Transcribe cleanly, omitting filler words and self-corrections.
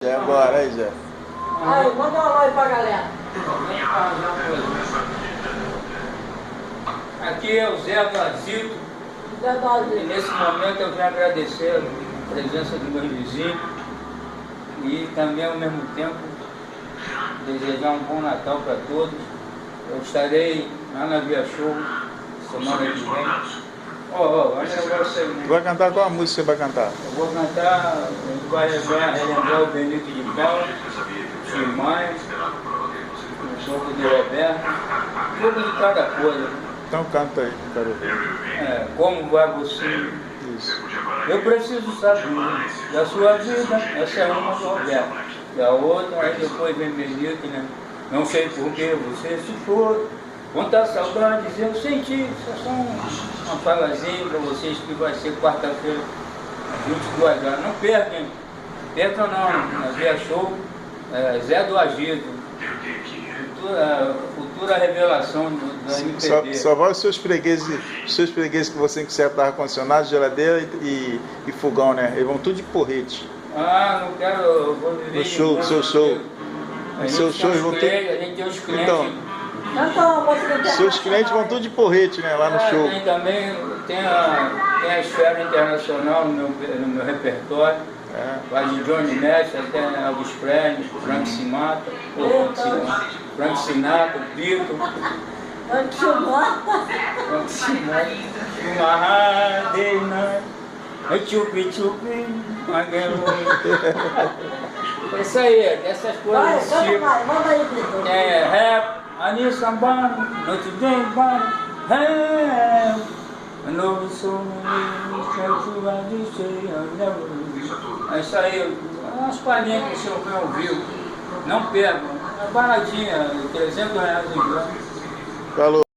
Já bora aí, Zé. Aí, manda um alô aí pra galera. Aqui é o Zé Vazito. Zé E Vazito. nesse momento eu venho agradecer a presença do meu vizinho e também ao mesmo tempo desejar um bom Natal para todos. Eu estarei lá na Via Show semana que vem. Olha o negócio aí, né? Vai cantar qual a música você vai cantar? Eu vou cantar, a gente vai relembrar o Benito de Paula, Tim Maia, um pouco de Roberto, um pouco de cada coisa. Então canta aí, quero ver. Como vai você? Isso. Eu preciso saber da sua vida, essa é uma do Roberto. E a outra, aí depois vem Benito, né? Não sei por que você se foi. Quantas saudades eu senti. Isso é só uma falazinha para vocês que vai ser quarta-feira, 22 horas. Não percam, percam não, na Via Show, Zé do Agito. Futura revelação da MPB. Só vai os seus fregueses que você conserta ar-condicionado, geladeira e fogão, né? Eles vão tudo de porrete. Ah, não quero, eu vou viver No show, de seu show. A gente Seu show tem vão os tudo. clientes, a gente tem os clientes. Então, Canta uma música internacional. seus clientes vão tudo de porrete, né? Lá no show. Tem também, tem a esfera internacional no meu repertório. Vai de Johnny Nash até Elvis Presley, Frank Sinatra, Frank Sinatra, Beatles, Frank Sinatra. Frank Sinatra, uma radeira, chupi-chupi, uma guerra. É isso aí, essas coisas Vai, desse canta tipo. mais, manda aí, Brito. Rap, I need somebody, Notre Dame, rap. I know so many to é isso aí, umas palhinhas que o senhor vai ouvir. Não pega, é baratinha, R$300 em grama. Falou.